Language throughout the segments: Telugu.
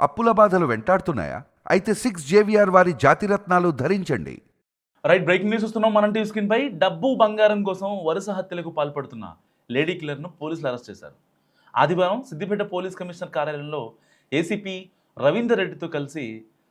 అప్పుల బాధలు వెంటాడుతున్నాయా? అయితే 6 JVR వారి జాతిరత్నాలు ధరించండి. రైట్, బ్రేకింగ్ న్యూస్ వస్తున్నాం. మనం టీవీ స్క్రీన్ పై డబ్బు బంగారం కోసం వరుస హత్యలకు పాల్పడుతున్న లేడీ కిల్లర్ను పోలీసులు అరెస్ట్ చేశారు. ఆదివారం సిద్దిపేట పోలీస్ కమిషనర్ కార్యాలయంలో ఏసీపీ రవీందర్ రెడ్డితో కలిసి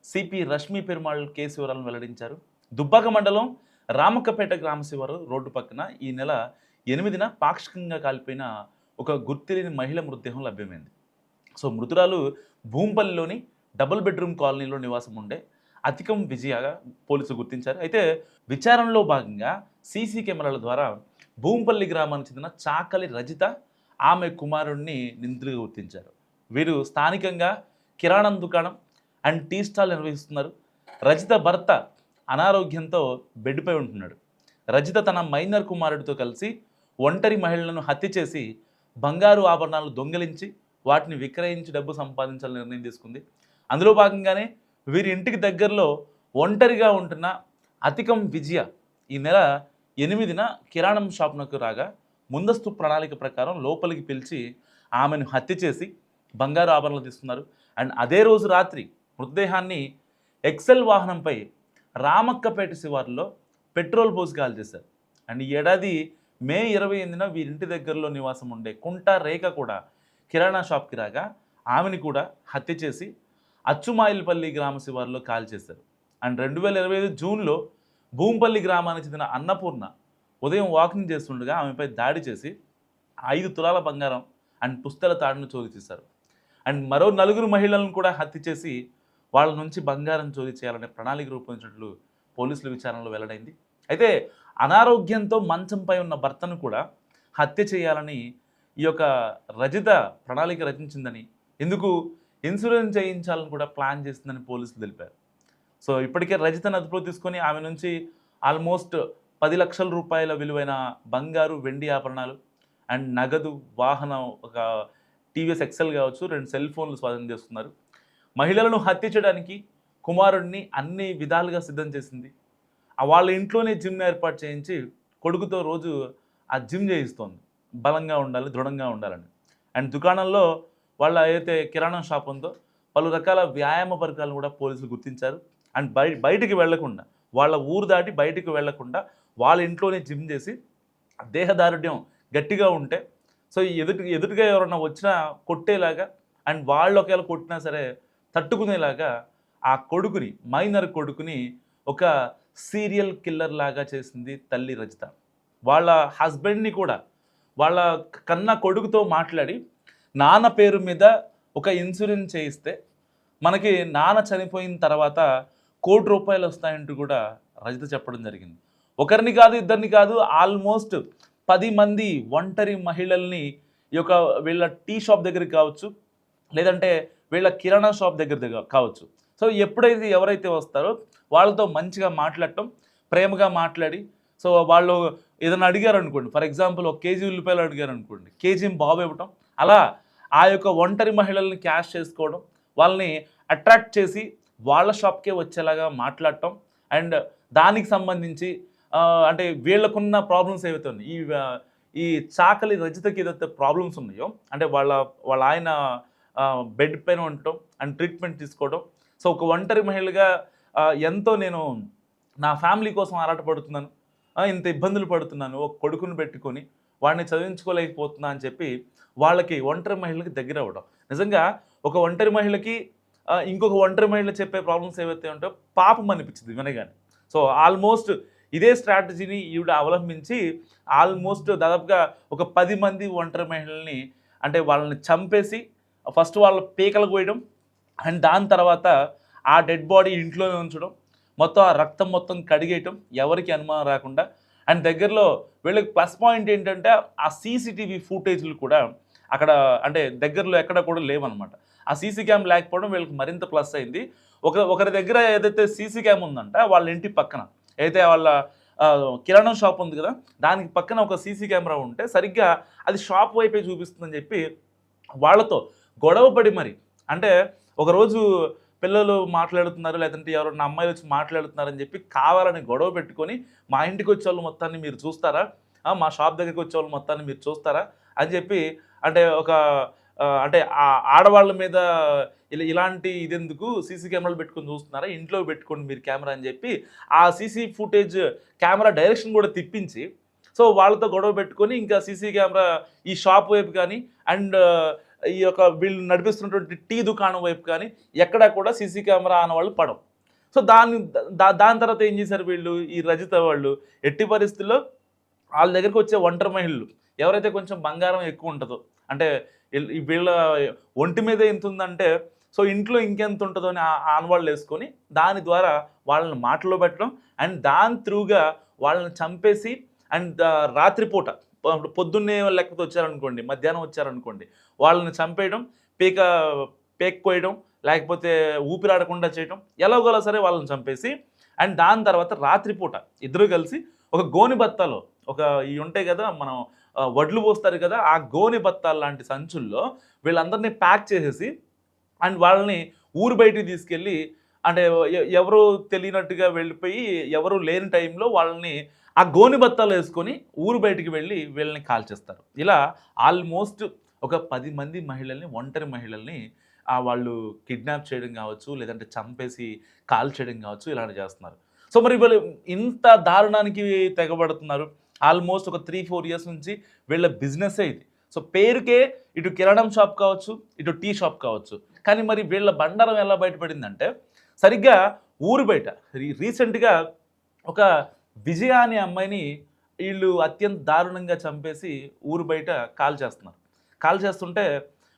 సిపి రష్మి పెరుమాళ్ కేసు వివరాలను వెల్లడించారు. దుబ్బాక మండలం రామక్కపేట గ్రామ శివారు రోడ్డు పక్కన ఈ నెల 8న పాక్షికంగా కాలిపోయిన ఒక గుర్తిలేని మహిళ మృతదేహం లభ్యమైంది. సో మృతురాలు భూంపల్లిలోని డబుల్ బెడ్రూమ్ కాలనీలో నివాసం ఉండే అతికం విజయగా పోలీసులు గుర్తించారు. అయితే విచారణలో భాగంగా సీసీ కెమెరాల ద్వారా భూంపల్లి గ్రామానికి చెందిన చాకలి రజిత, ఆమె కుమారుడిని నిందితులుగా గుర్తించారు. వీరు స్థానికంగా కిరాణం దుకాణం అండ్ టీ స్టాల్ నిర్వహిస్తున్నారు. రజిత భర్త అనారోగ్యంతో బెడ్పై ఉంటున్నాడు. రజిత తన మైనర్ కుమారుడితో కలిసి ఒంటరి మహిళలను హత్య చేసి బంగారు ఆభరణాలు దొంగిలించి వాటిని విక్రయించి డబ్బు సంపాదించాలని నిర్ణయం తీసుకుంది. అందులో భాగంగానే వీరి ఇంటికి దగ్గరలో ఒంటరిగా ఉంటున్న అతికం విజయ ఈ నెల 8న కిరాణం షాప్నకు రాగా ముందస్తు ప్రణాళిక ప్రకారం లోపలికి పిలిచి ఆమెను హత్య చేసి బంగారు ఆభరణాలు తీసుకున్నారు. అండ్ అదే రోజు రాత్రి మృతదేహాన్ని ఎక్సెల్ వాహనంపై రామక్కపేట శివారులో పెట్రోల్ పోసి కాల్ చేశారు. అండ్ ఈ ఏడాది మే 28న వీరింటి దగ్గరలో నివాసం ఉండే కుంట రేఖ కూడా కిరాణా షాప్కి రాగా ఆమెను కూడా హత్య చేసి అచ్చుమాయిల్పల్లి గ్రామ శివారులో కాల్ చేశారు. అండ్ 2025 జూన్లో భూంపల్లి గ్రామానికి చెందిన అన్నపూర్ణ ఉదయం వాకింగ్ చేస్తుండగా ఆమెపై దాడి చేసి 5 తులాల బంగారం అండ్ పుస్తల తాడును చోరీ చేశారు. అండ్ మరో 4 మహిళలను కూడా హత్య చేసి వాళ్ళ నుంచి బంగారం చోరీ చేయాలనే ప్రణాళిక రూపొందించినట్లు పోలీసుల విచారణలో వెల్లడైంది. అయితే అనారోగ్యంతో మంచంపై ఉన్న భర్తను కూడా హత్య చేయాలని ఈ యొక్క రజిత ప్రణాళిక రచించిందని, ఎందుకు ఇన్సూరెన్స్ చేయించాలని కూడా ప్లాన్ చేసిందని పోలీసులు తెలిపారు. సో ఇప్పటికే రజితను అదుపులో తీసుకొని ఆమె నుంచి ఆల్మోస్ట్ 10 లక్షల రూపాయల విలువైన బంగారు, వెండి ఆభరణాలు అండ్ నగదు, వాహనం, ఒక టీవీఎస్ ఎక్సెల్ కావచ్చు, 2 సెల్ ఫోన్లు స్వాధీనం చేస్తున్నారు. మహిళలను హత్య చేయడానికి కుమారుడిని అన్ని విధాలుగా సిద్ధం చేసింది. వాళ్ళ ఇంట్లోనే జిమ్ ఏర్పాటు చేయించి కొడుకుతో రోజు ఆ జిమ్ చేయిస్తోంది, బలంగా ఉండాలి, దృఢంగా ఉండాలని. అండ్ దుకాణంలో వాళ్ళ ఏదైతే కిరాణా షాప్ ఉందో పలు రకాల వ్యాయామ పరికరాలను కూడా పోలీసులు గుర్తించారు. అండ్ బయటికి వెళ్లకుండా, వాళ్ళ ఊరు దాటి బయటికి వెళ్లకుండా వాళ్ళ ఇంట్లోనే జిమ్ చేసి దేహదారుఢ్యం గట్టిగా ఉంటే సో ఎదుటిగా ఎవరన్నా వచ్చినా కొట్టేలాగా అండ్ వాళ్ళు ఒకవేళ కొట్టినా సరే తట్టుకునేలాగా ఆ కొడుకుని, మైనర్ కొడుకుని ఒక సీరియల్ కిల్లర్ లాగా చేసింది తల్లి రజిత. వాళ్ళ హస్బెండ్ని కూడా వాళ్ళ కన్న కొడుకుతో మాట్లాడి నాన్న పేరు మీద ఒక ఇన్సూరెన్స్ చేయిస్తే మనకి నాన్న చనిపోయిన తర్వాత ₹1,00,00,000 వస్తాయంటూ కూడా రజిత చెప్పడం జరిగింది. ఒకరిని కాదు, ఇద్దరిని కాదు, ఆల్మోస్ట్ 10 మంది ఒంటరి మహిళల్ని ఈ యొక్క వీళ్ళ టీ షాప్ దగ్గరికి కావచ్చు, లేదంటే వీళ్ళ కిరాణా షాప్ దగ్గర కావచ్చు. సో ఎప్పుడైతే ఎవరైతే వస్తారో వాళ్ళతో మంచిగా మాట్లాడటం, ప్రేమగా మాట్లాడి, సో వాళ్ళు ఏదైనా అడిగారు అనుకోండి, ఫర్ ఎగ్జాంపుల్ 1 కేజీ ఉల్లిపాయలు అడిగారు అనుకోండి, కేజీ బాబు ఇవ్వటం, అలా ఆ యొక్క ఒంటరి మహిళల్ని క్యాష్ చేసుకోవడం, వాళ్ళని అట్రాక్ట్ చేసి వాళ్ళ షాప్కే వచ్చేలాగా మాట్లాడటం. అండ్ దానికి సంబంధించి అంటే వీళ్ళకున్న ప్రాబ్లమ్స్ ఏవైతే ఉన్నాయి, ఈ చాకలి రజితకి ఏదైతే ప్రాబ్లమ్స్ ఉన్నాయో, అంటే వాళ్ళ ఆయన బెడ్ పైన ఉండటం అండ్ ట్రీట్మెంట్ తీసుకోవడం. సో ఒక ఒంటరి మహిళగా ఎంతో నేను నా ఫ్యామిలీ కోసం ఆరాటపడుతున్నాను, ఇంత ఇబ్బందులు పడుతున్నాను, ఒక కొడుకుని పెట్టుకొని వాడిని చదివించుకోలేకపోతున్నా అని చెప్పి వాళ్ళకి, ఒంటరి మహిళకి దగ్గర అవ్వడం. నిజంగా ఒక ఒంటరి మహిళకి ఇంకొక ఒంటరి మహిళ చెప్పే ప్రాబ్లమ్స్ ఏవైతే ఉంటాయో పాపం అనిపించింది వినగానే. సో ఆల్మోస్ట్ ఇదే స్ట్రాటజీని ఈవిడ అవలంబించి ఆల్మోస్ట్ దాదాపుగా ఒక 10 మంది ఒంటరి మహిళల్ని, అంటే వాళ్ళని చంపేసి ఫస్ట్ వాళ్ళ పీకలు కోయడం అండ్ దాని తర్వాత ఆ డెడ్ బాడీ ఇంట్లోనే ఉంచడం, మొత్తం ఆ రక్తం మొత్తం కడిగేయటం, ఎవరికి అనుమానం రాకుండా. అండ్ దగ్గరలో వీళ్ళకి ప్లస్ పాయింట్ ఏంటంటే ఆ సీసీటీవీ ఫుటేజ్లు కూడా అక్కడ అంటే దగ్గరలో ఎక్కడ కూడా లేవన్నమాట. ఆ సీసీ క్యామ్ లేకపోవడం వీళ్ళకి మరింత ప్లస్ అయింది. ఒకరి దగ్గర ఏదైతే సీసీ క్యామ్ ఉందంట, వాళ్ళ ఇంటి పక్కన అయితే వాళ్ళ కిరాణా షాప్ ఉంది కదా, దానికి పక్కన ఒక సీసీ కెమెరా ఉంటే సరిగ్గా అది షాప్ వైపే చూపిస్తుందని చెప్పి వాళ్ళతో గొడవపడి మరి, అంటే ఒకరోజు పిల్లలు మాట్లాడుతున్నారు, లేదంటే ఎవరన్నా అమ్మాయిలు వచ్చి మాట్లాడుతున్నారని చెప్పి కావాలని గొడవ పెట్టుకొని మా ఇంటికి వచ్చే వాళ్ళు మొత్తాన్ని మీరు చూస్తారా, మా షాప్ దగ్గరికి వచ్చే వాళ్ళు మొత్తాన్ని మీరు చూస్తారా అని చెప్పి, అంటే ఒక అంటే ఆ ఆడవాళ్ళ మీద ఇలాంటి ఇదెందుకు సీసీ కెమెరాలు పెట్టుకొని చూస్తున్నారా, ఇంట్లో పెట్టుకోండి మీరు కెమెరా అని చెప్పి ఆ సీసీ ఫుటేజ్ కెమెరా డైరెక్షన్ కూడా తిప్పించి సో వాళ్ళతో గొడవ పెట్టుకొని ఇంకా సీసీ కెమెరా ఈ షాప్ వైపు కానీ అండ్ ఈ యొక్క వీళ్ళు నడిపిస్తున్నటువంటి టీ దుకాణం వైపు కానీ ఎక్కడా కూడా సీసీ కెమెరా ఆన వాళ్ళు పడవు. సో దాని తర్వాత ఏం చేశారు వీళ్ళు, ఈ రజిత వాళ్ళు ఎట్టి పరిస్థితుల్లో వాళ్ళ దగ్గరికి వచ్చే ఒంటరి మహిళలు ఎవరైతే కొంచెం బంగారం ఎక్కువ ఉంటుందో, అంటే వీళ్ళ ఒంటి మీద ఎంత ఉందంటే సో ఇంట్లో ఇంకెంత ఉంటుందో అని ఆనవాళ్ళు వేసుకొని దాని ద్వారా వాళ్ళని మాటలో పెట్టడం అండ్ దాని త్రూగా వాళ్ళని చంపేసి అండ్ రాత్రిపూట పొద్దున్నే లెక్కతో వచ్చారనుకోండి, మధ్యాహ్నం వచ్చారనుకోండి, వాళ్ళని చంపేయడం, పేక్ కోయడం, లేకపోతే ఊపిరాడకుండా చేయడం, ఎలాగోలా సరే వాళ్ళని చంపేసి అండ్ దాని తర్వాత రాత్రిపూట ఇద్దరు కలిసి ఒక గోని బత్తాలో ఒక ఇవి ఉంటాయి కదా మనం వడ్లు పోస్తారు కదా, ఆ గోని బత్తాలు లాంటి సంచుల్లో వీళ్ళందరినీ ప్యాక్ చేసేసి అండ్ వాళ్ళని ఊరు బయటికి తీసుకెళ్ళి అంటే ఎవరు తెలియనట్టుగా వెళ్ళిపోయి ఎవరు లేని టైంలో వాళ్ళని ఆ గోని బత్తాలు వేసుకొని ఊరు బయటికి వెళ్ళి వీళ్ళని కాల్చేస్తారు. ఇలా ఆల్మోస్ట్ ఒక 10 మంది మహిళల్ని, ఒంటరి మహిళల్ని వాళ్ళు కిడ్నాప్ చేయడం కావచ్చు, లేదంటే చంపేసి కాల్ చేయడం కావచ్చు, ఇలాంటి చేస్తున్నారు. సో మరి వీళ్ళు ఇంత దారుణానికి తెగబడుతున్నారు. ఆల్మోస్ట్ ఒక 3-4 ఇయర్స్ నుంచి వీళ్ళ బిజినెస్సే ఇది. సో పేరుకే ఇటు కిరాణం షాప్ కావచ్చు, ఇటు టీ షాప్ కావచ్చు. కానీ మరి వీళ్ళ బండారం ఎలా బయటపడిందంటే సరిగ్గా ఊరు బయట రీసెంట్గా ఒక విజయ అనే అమ్మాయిని వీళ్ళు అత్యంత దారుణంగా చంపేసి ఊరు బయట కాల్ చేస్తున్నారు. కాల్ చేస్తుంటే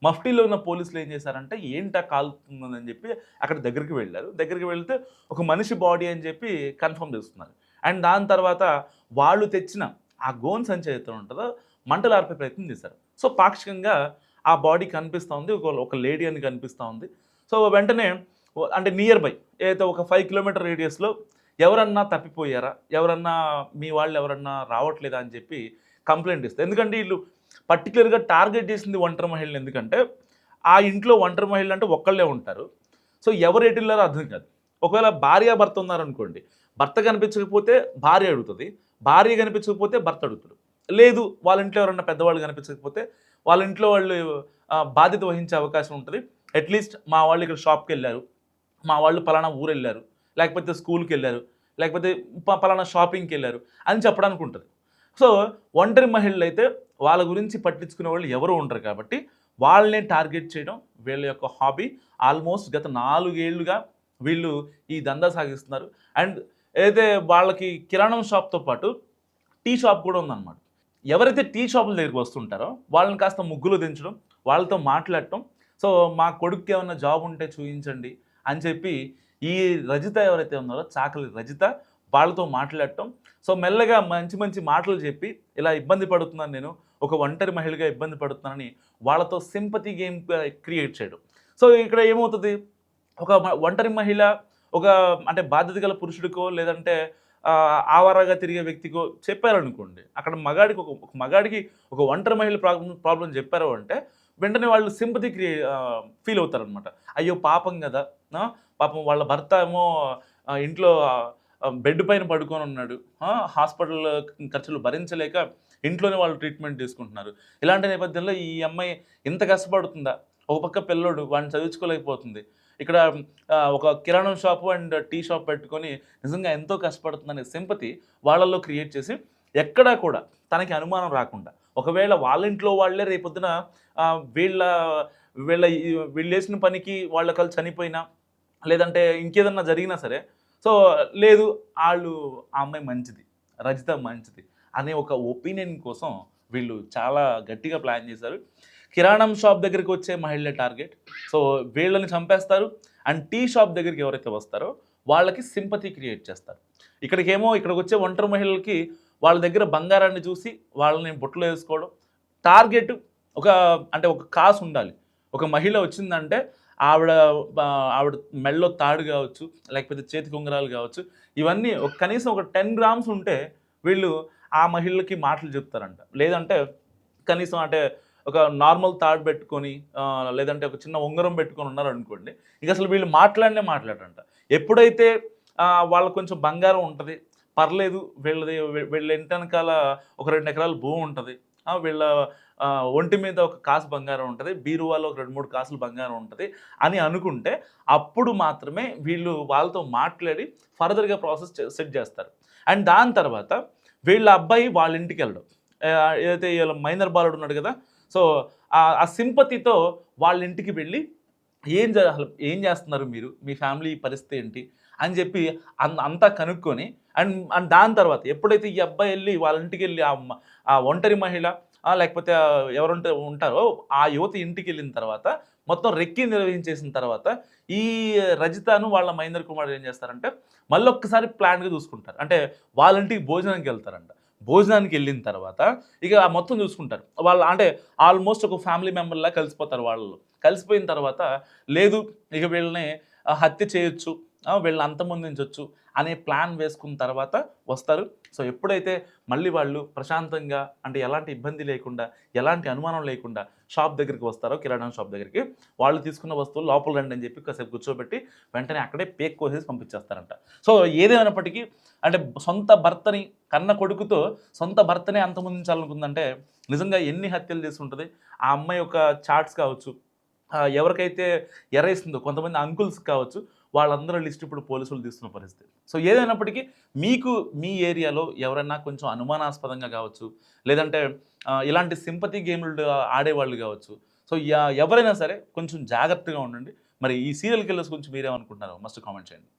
మఫ్టీలో ఉన్న పోలీసులు ఏం చేశారంటే ఏంటా కాలుతుందని చెప్పి అక్కడ దగ్గరికి వెళ్ళారు. దగ్గరికి వెళ్తే ఒక మనిషి బాడీ అని చెప్పి కన్ఫర్మ్ చేస్తున్నారు. అండ్ దాని తర్వాత వాళ్ళు తెచ్చిన ఆ గోన్ సంచి అయితే ఉంటుందో మంటలు ఆర్పే ప్రయత్నం చేశారు. సో పాక్షికంగా ఆ బాడీ కనిపిస్తూ ఉంది, ఒక లేడీ అని కనిపిస్తూ ఉంది. సో వెంటనే అంటే నియర్ బై ఏదైతే ఒక 5 కిలోమీటర్ రేడియస్లో ఎవరన్నా తప్పిపోయారా, ఎవరన్నా మీ వాళ్ళు ఎవరన్నా రావట్లేదా అని చెప్పి కంప్లైంట్ ఇస్తారు. ఎందుకంటే వీళ్ళు పర్టికులర్గా టార్గెట్ చేసింది ఒంటరి మహిళలు. ఎందుకంటే ఆ ఇంట్లో ఒంటరి మహిళలు అంటే ఒక్కళ్ళే ఉంటారు. సో ఎవరు ఎటున్నారో అర్థం కాదు. ఒకవేళ భార్య భర్త ఉన్నారనుకోండి, భర్త కనిపించకపోతే భార్య అడుగుతుంది, భార్య కనిపించకపోతే భర్త అడుగుతాడు. లేదు వాళ్ళ ఇంట్లో ఎవరన్నా పెద్దవాళ్ళు కనిపించకపోతే వాళ్ళ ఇంట్లో వాళ్ళు బాధ్యత వహించే అవకాశం ఉంటుంది. అట్లీస్ట్ మా వాళ్ళు ఇక్కడ షాప్కి వెళ్ళారు, మా వాళ్ళు పలానా ఊరు వెళ్ళారు, లేకపోతే స్కూల్కి వెళ్ళారు, లేకపోతే పలానా షాపింగ్కి వెళ్ళారు అని చెప్పడానికి ఉంటుంది. సో ఒంటరి మహిళలు అయితే వాళ్ళ గురించి పట్టించుకునే వాళ్ళు ఎవరు ఉండరు కాబట్టి వాళ్ళనే టార్గెట్ చేయడం వీళ్ళ యొక్క హాబీ. ఆల్మోస్ట్ గత 4 ఏళ్లుగా వీళ్ళు ఈ దందా సాగిస్తున్నారు. అండ్ ఏదైతే వాళ్ళకి కిరాణం షాప్తో పాటు టీ షాప్ కూడా ఉందన్నమాట. ఎవరైతే టీ షాపుల దగ్గరికి వస్తుంటారో వాళ్ళని కాస్త ముగ్గులు దించడం, వాళ్ళతో మాట్లాడటం, సో మా కొడుకుకి ఏమన్నా జాబ్ ఉంటే చూపించండి అని చెప్పి ఈ రజిత ఎవరైతే ఉన్నారో చాకలి రజిత వాళ్ళతో మాట్లాడటం. సో మెల్లగా మంచి మంచి మాటలు చెప్పి ఇలా ఇబ్బంది పడుతున్నాను, నేను ఒక ఒంటరి మహిళగా ఇబ్బంది పడుతున్నానని వాళ్ళతో సింపతి గేమ్ క్రియేట్ చేయడం. సో ఇక్కడ ఏమవుతుంది, ఒక ఒంటరి మహిళ ఒక అంటే బాధ్యత గల పురుషుడికో లేదంటే ఆవారాగా తిరిగే వ్యక్తికో చెప్పారనుకోండి, అక్కడ మగాడికి ఒక ఒంటరి మహిళ ప్రాబ్లం చెప్పారు అంటే వెంటనే వాళ్ళు సింపతి ఫీల్ అవుతారనమాట. అయ్యో పాపం కదా, పాపం వాళ్ళ భర్త ఏమో ఇంట్లో బెడ్ పైన పడుకొని ఉన్నాడు, హాస్పిటల్ ఖర్చులు భరించలేక ఇంట్లోనే వాళ్ళు ట్రీట్మెంట్ తీసుకుంటున్నారు. ఇలాంటి నేపథ్యంలో ఈ అమ్మాయి ఇంత కష్టపడుతుందా, ఒక పక్క పిల్లోడు వాడిని చదివించుకోలేకపోతుంది, ఇక్కడ ఒక కిరాణం షాపు అండ్ టీ షాప్ పెట్టుకొని నిజంగా ఎంతో కష్టపడుతుందనే సింపతి వాళ్ళల్లో క్రియేట్ చేసి ఎక్కడా కూడా తనకి అనుమానం రాకుండా, ఒకవేళ వాళ్ళ ఇంట్లో వాళ్ళే రేపొద్దున వీళ్ళు వేసిన పనికి వాళ్ళ కలిసి చనిపోయినా లేదంటే ఇంకేదన్నా జరిగినా సరే, సో లేదు వాళ్ళు ఆ అమ్మాయి మంచిది, రజిత మంచిది అనే ఒక ఒపీనియన్ కోసం వీళ్ళు చాలా గట్టిగా ప్లాన్ చేశారు. కిరాణం షాప్ దగ్గరికి వచ్చే మహిళలే టార్గెట్, సో వీళ్ళని చంపేస్తారు. అండ్ టీ షాప్ దగ్గరికి ఎవరైతే వస్తారో వాళ్ళకి సింపతి క్రియేట్ చేస్తారు. ఇక్కడికి వచ్చే ఒంటరి మహిళలకి వాళ్ళ దగ్గర బంగారాన్ని చూసి వాళ్ళని బొట్టులో వేసుకోవడం. టార్గెట్ ఒక కాసు ఉండాలి. ఒక మహిళ వచ్చిందంటే ఆవిడ మెడలో తాడు కావచ్చు, లేకపోతే చేతి ఉంగరాలు కావచ్చు, ఇవన్నీ కనీసం ఒక 10 గ్రామ్స్ ఉంటే వీళ్ళు ఆ మహిళలకి మాటలు చెప్తారంట. లేదంటే కనీసం ఒక నార్మల్ తాడు పెట్టుకొని లేదంటే ఒక చిన్న ఉంగరం పెట్టుకొని ఉన్నారనుకోండి, ఇక అసలు వీళ్ళు మాట్లాడరంట. ఎప్పుడైతే వాళ్ళకు కొంచెం బంగారం ఉంటుంది, పర్లేదు, వీళ్ళ ఇంటి వెనకాల ఒక 2 ఎకరాల భూమి ఉంటుంది, వీళ్ళ ఒంటి మీద ఒక కాసు బంగారం ఉంటుంది, బీరువాలో ఒక 2-3 కాసులు బంగారం ఉంటుంది అని అనుకుంటే అప్పుడు మాత్రమే వీళ్ళు వాళ్ళతో మాట్లాడి ఫర్దర్గా ప్రాసెస్ సెట్ చేస్తారు. అండ్ దాని తర్వాత వీళ్ళ అబ్బాయి వాళ్ళ ఇంటికి వెళ్ళడం, ఏదైతే వీళ్ళ మైనర్ బాలుడు ఉన్నాడు కదా, సో ఆ సింపతితో వాళ్ళ ఇంటికి వెళ్ళి అసలు ఏం చేస్తున్నారు మీరు, మీ ఫ్యామిలీ పరిస్థితి ఏంటి అని చెప్పి అంతా కనుక్కొని అండ్ అండ్ దాని తర్వాత ఎప్పుడైతే ఈ అబ్బాయి వెళ్ళి వాళ్ళ ఇంటికి వెళ్ళి ఆ ఒంటరి మహిళ లేకపోతే ఎవరుంటే ఉంటారో ఆ యువతి ఇంటికి వెళ్ళిన తర్వాత మొత్తం రెక్కి నిర్వహించేసిన తర్వాత ఈ రజితను వాళ్ళ మహేందర్ కుమార్ ఏం చేస్తారంటే మళ్ళీ ఒక్కసారి ప్లాన్గా చూసుకుంటారు. అంటే వాళ్ళ ఇంటికి భోజనానికి వెళ్తారంట. భోజనానికి వెళ్ళిన తర్వాత ఇక మొత్తం చూసుకుంటారు వాళ్ళు, అంటే ఆల్మోస్ట్ ఒక ఫ్యామిలీ మెంబర్లా కలిసిపోతారు వాళ్ళు. కలిసిపోయిన తర్వాత లేదు ఇక వీళ్ళని హత్య చేయొచ్చు, వీళ్ళని అంతమొందించవచ్చు అనే ప్లాన్ వేసుకున్న తర్వాత వస్తారు. సో ఎప్పుడైతే మళ్ళీ వాళ్ళు ప్రశాంతంగా, అంటే ఎలాంటి ఇబ్బంది లేకుండా, ఎలాంటి అనుమానం లేకుండా షాప్ దగ్గరికి వస్తారో, కిరాణా షాప్ దగ్గరికి, వాళ్ళు తీసుకున్న వస్తువులు లోపల రండి అని చెప్పి కాసేపు కూర్చోబెట్టి వెంటనే అక్కడే పేక్ కోసేసి పంపించేస్తారంట. సో ఏదేమైనప్పటికీ అంటే సొంత భర్తని, కన్న కొడుకుతో సొంత భర్తనే అంతమొందించాలనుకుందంటే నిజంగా ఎన్ని హత్యలు చేసి ఉంటుంది. ఆ అమ్మాయి యొక్క చాట్స్ కావచ్చు, ఎవరికైతే ఎరేసిందో కొంతమంది అంకుల్స్ కావచ్చు, వాళ్ళందరూ లిస్ట్ ఇప్పుడు పోలీసులు తీస్తున్న పరిస్థితి. సో ఏదైనప్పటికీ మీకు మీ ఏరియాలో ఎవరైనా కొంచెం అనుమానాస్పదంగా కావచ్చు, లేదంటే ఇలాంటి సింపతి గేమ్లు ఆడేవాళ్ళు కావచ్చు, సో ఎవరైనా సరే కొంచెం జాగ్రత్తగా ఉండండి. మరి ఈ సీరియల్ కిల్లర్స్ గురించి మీరేమనుకుంటున్నారో మస్ట్ కామెంట్ చేయండి.